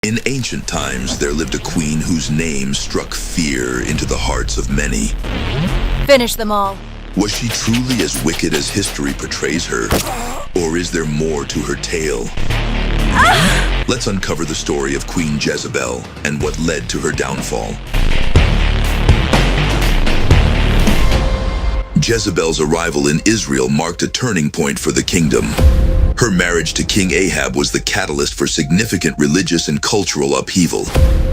In ancient times, there lived a queen whose name struck fear into the hearts of many. Finish them all. Was she truly as wicked as history portrays her? Or is there more to her tale? Let's uncover the story of Queen Jezebel and what led to her downfall. Jezebel's arrival in Israel marked a turning point for the kingdom. Her marriage to King Ahab was the catalyst for significant religious and cultural upheaval.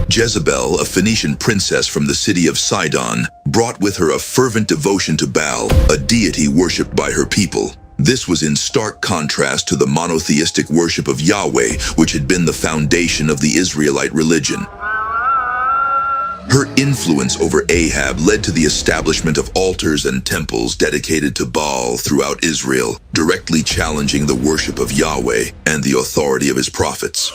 Jezebel, a Phoenician princess from the city of Sidon, brought with her a fervent devotion to Baal, a deity worshipped by her people. This was in stark contrast to the monotheistic worship of Yahweh, which had been the foundation of the Israelite religion. Her influence over Ahab led to the establishment of altars and temples dedicated to Baal throughout Israel, directly challenging the worship of Yahweh and the authority of his prophets.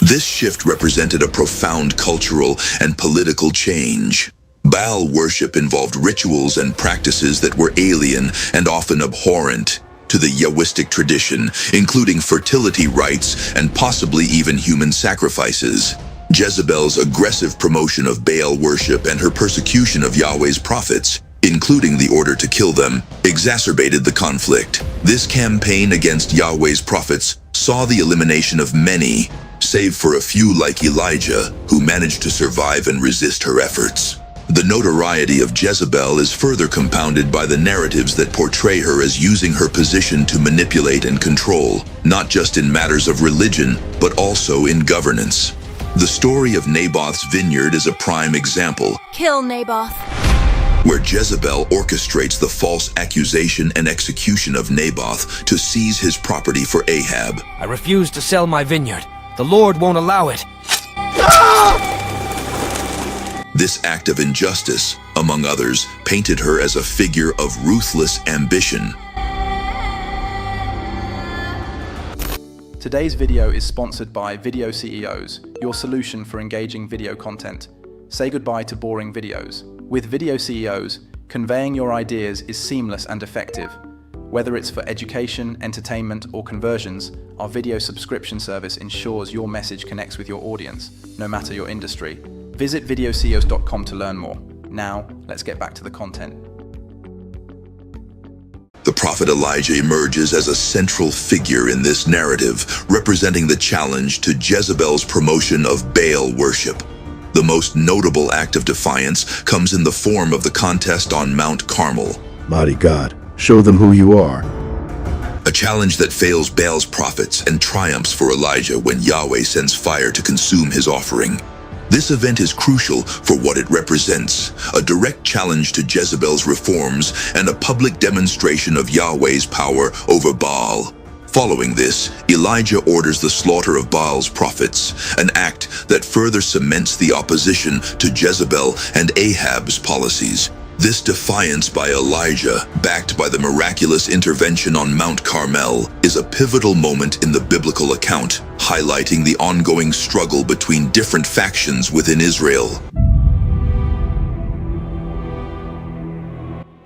This shift represented a profound cultural and political change. Baal worship involved rituals and practices that were alien and often abhorrent to the Yahwistic tradition, including fertility rites and possibly even human sacrifices. Jezebel's aggressive promotion of Baal worship and her persecution of Yahweh's prophets, including the order to kill them, exacerbated the conflict. This campaign against Yahweh's prophets saw the elimination of many, save for a few like Elijah, who managed to survive and resist her efforts. The notoriety of Jezebel is further compounded by the narratives that portray her as using her position to manipulate and control, not just in matters of religion, but also in governance. The story of Naboth's vineyard is a prime example. Kill Naboth. Where Jezebel orchestrates the false accusation and execution of Naboth to seize his property for Ahab. I refuse to sell my vineyard. The Lord won't allow it. This act of injustice, among others, painted her as a figure of ruthless ambition. Today's video is sponsored by Video CEOs, your solution for engaging video content. Say goodbye to boring videos. With Video CEOs, conveying your ideas is seamless and effective. Whether it's for education, entertainment, or conversions, our video subscription service ensures your message connects with your audience, no matter your industry. Visit videoceos.com to learn more. Now, let's get back to the content. The prophet Elijah emerges as a central figure in this narrative, representing the challenge to Jezebel's promotion of Baal worship. The most notable act of defiance comes in the form of the contest on Mount Carmel. Mighty God, show them who you are. A challenge that fails Baal's prophets and triumphs for Elijah when Yahweh sends fire to consume his offering. This event is crucial for what it represents, a direct challenge to Jezebel's reforms and a public demonstration of Yahweh's power over Baal. Following this, Elijah orders the slaughter of Baal's prophets, an act that further cements the opposition to Jezebel and Ahab's policies. This defiance by Elijah, backed by the miraculous intervention on Mount Carmel, is a pivotal moment in the biblical account, highlighting the ongoing struggle between different factions within Israel.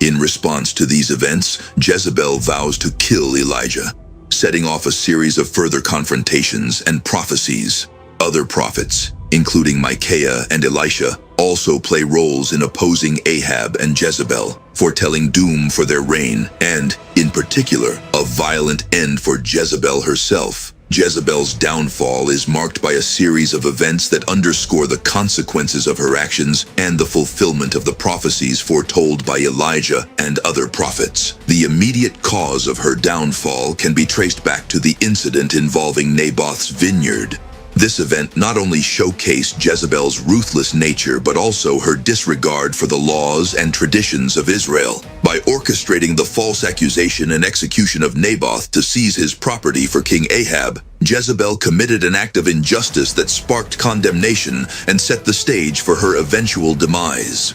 In response to these events, Jezebel vows to kill Elijah, setting off a series of further confrontations and prophecies. Other prophets, including Micaiah and Elisha, also play roles in opposing Ahab and Jezebel, foretelling doom for their reign and, in particular, a violent end for Jezebel herself. Jezebel's downfall is marked by a series of events that underscore the consequences of her actions and the fulfillment of the prophecies foretold by Elijah and other prophets. The immediate cause of her downfall can be traced back to the incident involving Naboth's vineyard. This event not only showcased Jezebel's ruthless nature, but also her disregard for the laws and traditions of Israel. By orchestrating the false accusation and execution of Naboth to seize his property for King Ahab, Jezebel committed an act of injustice that sparked condemnation and set the stage for her eventual demise.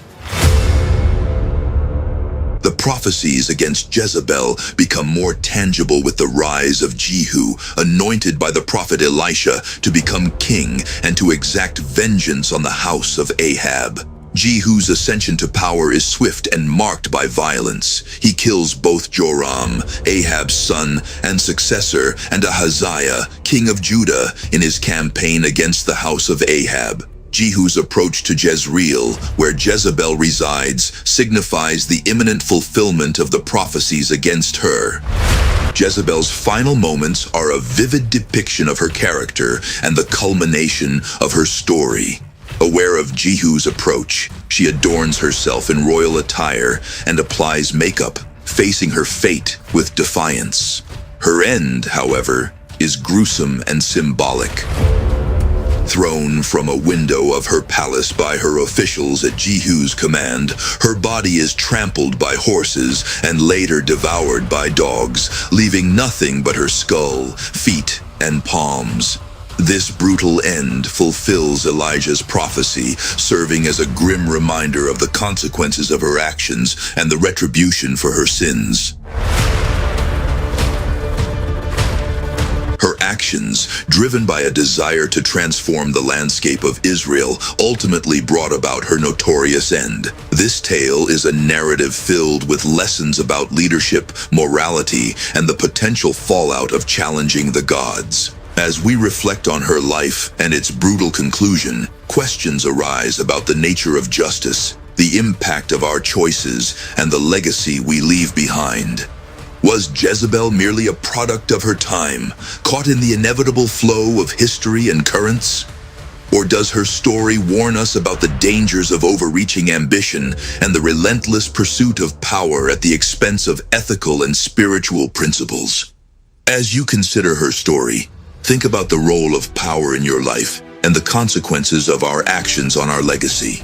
The prophecies against Jezebel become more tangible with the rise of Jehu, anointed by the prophet Elisha to become king and to exact vengeance on the house of Ahab. Jehu's ascension to power is swift and marked by violence. He kills both Joram, Ahab's son and successor, and Ahaziah, king of Judah, in his campaign against the house of Ahab. Jehu's approach to Jezreel, where Jezebel resides, signifies the imminent fulfillment of the prophecies against her. Jezebel's final moments are a vivid depiction of her character and the culmination of her story. Aware of Jehu's approach, she adorns herself in royal attire and applies makeup, facing her fate with defiance. Her end, however, is gruesome and symbolic. Thrown from a window of her palace by her officials at Jehu's command, her body is trampled by horses and later devoured by dogs, leaving nothing but her skull, feet, and palms. This brutal end fulfills Elijah's prophecy, serving as a grim reminder of the consequences of her actions and the retribution for her sins. Her actions, driven by a desire to transform the landscape of Israel, ultimately brought about her notorious end. This tale is a narrative filled with lessons about leadership, morality, and the potential fallout of challenging the gods. As we reflect on her life and its brutal conclusion, questions arise about the nature of justice, the impact of our choices, and the legacy we leave behind. Was Jezebel merely a product of her time, caught in the inevitable flow of history and currents? Or does her story warn us about the dangers of overreaching ambition and the relentless pursuit of power at the expense of ethical and spiritual principles? As you consider her story, think about the role of power in your life and the consequences of our actions on our legacy.